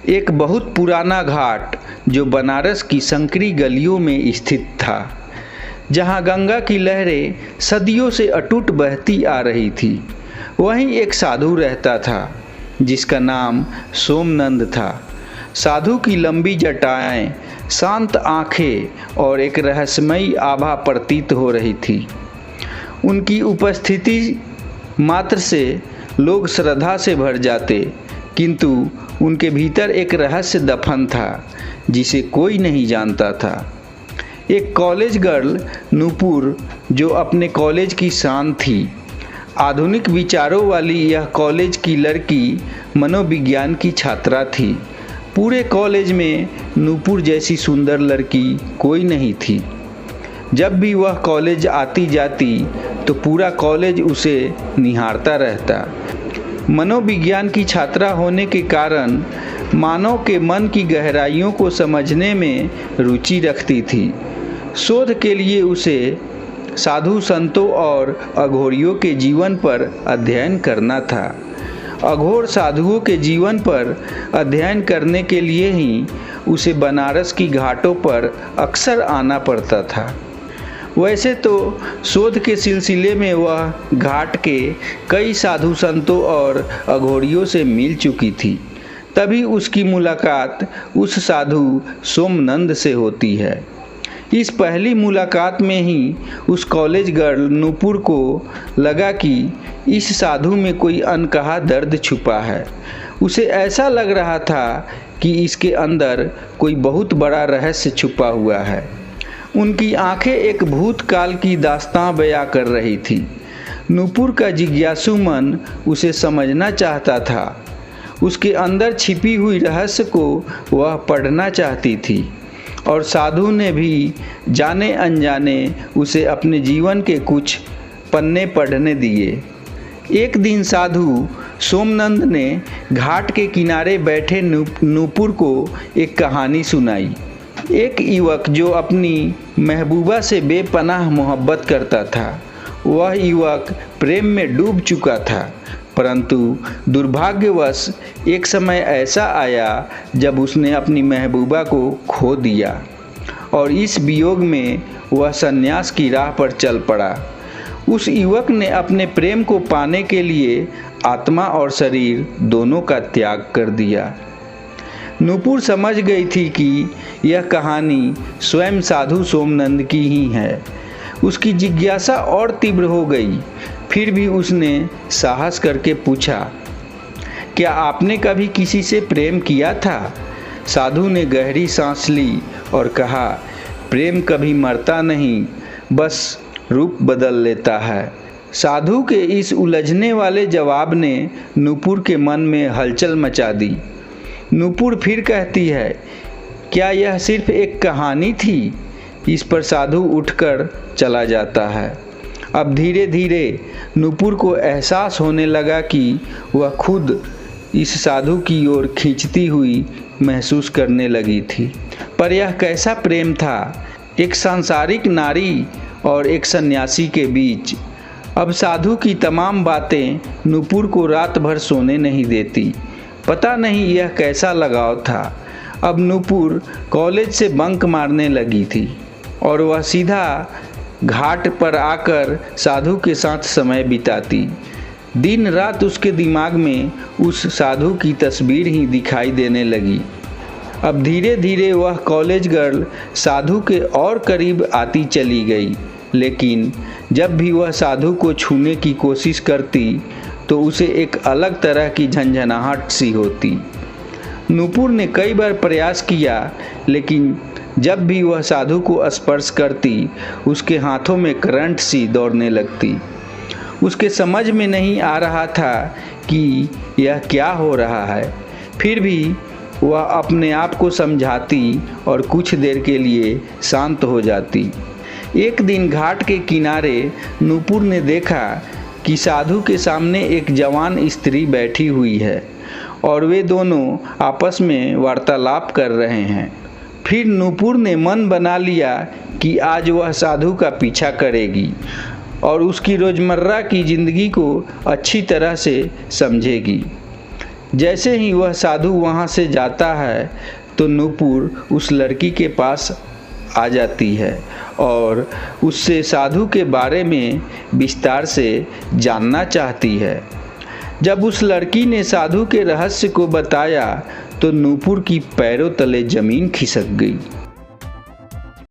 एक बहुत पुराना घाट जो बनारस की संकरी गलियों में स्थित था, जहां गंगा की लहरें सदियों से अटूट बहती आ रही थी। वहीं एक साधु रहता था जिसका नाम सोमनंद था। साधु की लंबी जटाएं, शांत आंखें और एक रहस्यमयी आभा प्रतीत हो रही थी। उनकी उपस्थिति मात्र से लोग श्रद्धा से भर जाते, किंतु उनके भीतर एक रहस्य दफन था जिसे कोई नहीं जानता था। एक कॉलेज गर्ल नूपुर, जो अपने कॉलेज की शान थी। आधुनिक विचारों वाली यह कॉलेज की लड़की मनोविज्ञान की छात्रा थी। पूरे कॉलेज में नूपुर जैसी सुंदर लड़की कोई नहीं थी। जब भी वह कॉलेज आती जाती तो पूरा कॉलेज उसे निहारता रहता। मनोविज्ञान की छात्रा होने के कारण मानव के मन की गहराइयों को समझने में रुचि रखती थी। शोध के लिए उसे साधु संतों और अघोरियों के जीवन पर अध्ययन करना था। अघोर साधुओं के जीवन पर अध्ययन करने के लिए ही उसे बनारस की घाटों पर अक्सर आना पड़ता था। वैसे तो शोध के सिलसिले में वह घाट के कई साधु संतों और अघोरियों से मिल चुकी थी। तभी उसकी मुलाकात उस साधु सोमनंद से होती है। इस पहली मुलाकात में ही उस कॉलेज गर्ल नूपुर को लगा कि इस साधु में कोई अनकहा दर्द छुपा है। उसे ऐसा लग रहा था कि इसके अंदर कोई बहुत बड़ा रहस्य छुपा हुआ है। उनकी आंखें एक भूतकाल की दास्तां बयां कर रही थी। नूपुर का जिज्ञासु मन उसे समझना चाहता था। उसके अंदर छिपी हुई रहस्य को वह पढ़ना चाहती थी, और साधु ने भी जाने अनजाने उसे अपने जीवन के कुछ पन्ने पढ़ने दिए। एक दिन साधु सोमनंद ने घाट के किनारे बैठे नूपुर को एक कहानी सुनाई। एक युवक जो अपनी महबूबा से बेपनाह मोहब्बत करता था। वह युवक प्रेम में डूब चुका था, परंतु दुर्भाग्यवश एक समय ऐसा आया जब उसने अपनी महबूबा को खो दिया, और इस वियोग में वह सन्यास की राह पर चल पड़ा। उस युवक ने अपने प्रेम को पाने के लिए आत्मा और शरीर दोनों का त्याग कर दिया। नूपुर समझ गई थी कि यह कहानी स्वयं साधु सोमनंद की ही है। उसकी जिज्ञासा और तीव्र हो गई। फिर भी उसने साहस करके पूछा, क्या आपने कभी किसी से प्रेम किया था? साधु ने गहरी सांस ली और कहा, प्रेम कभी मरता नहीं, बस रूप बदल लेता है। साधु के इस उलझने वाले जवाब ने नूपुर के मन में हलचल मचा दी। नूपुर फिर कहती है, क्या यह सिर्फ एक कहानी थी? इस पर साधु उठकर चला जाता है। अब धीरे धीरे नूपुर को एहसास होने लगा कि वह खुद इस साधु की ओर खींचती हुई महसूस करने लगी थी। पर यह कैसा प्रेम था, एक सांसारिक नारी और एक सन्यासी के बीच। अब साधु की तमाम बातें नूपुर को रात भर सोने नहीं देती। पता नहीं यह कैसा लगाव था। अब नूपुर कॉलेज से बंक मारने लगी थी और वह सीधा घाट पर आकर साधु के साथ समय बिताती। दिन रात उसके दिमाग में उस साधु की तस्वीर ही दिखाई देने लगी। अब धीरे धीरे वह कॉलेज गर्ल साधु के और करीब आती चली गई, लेकिन जब भी वह साधु को छूने की कोशिश करती तो उसे एक अलग तरह की झंझनाहट सी होती। नूपुर ने कई बार प्रयास किया, लेकिन जब भी वह साधु को स्पर्श करती उसके हाथों में करंट सी दौड़ने लगती। उसके समझ में नहीं आ रहा था कि यह क्या हो रहा है। फिर भी वह अपने आप को समझाती और कुछ देर के लिए शांत हो जाती। एक दिन घाट के किनारे नूपुर ने देखा कि साधु के सामने एक जवान स्त्री बैठी हुई है और वे दोनों आपस में वार्तालाप कर रहे हैं। फिर नूपुर ने मन बना लिया कि आज वह साधु का पीछा करेगी और उसकी रोज़मर्रा की ज़िंदगी को अच्छी तरह से समझेगी। जैसे ही वह साधु वहाँ से जाता है तो नूपुर उस लड़की के पास आ जाती है और उससे साधु के बारे में विस्तार से जानना चाहती है। जब उस लड़की ने साधु के रहस्य को बताया तो नूपुर की पैरों तले जमीन खिसक गई।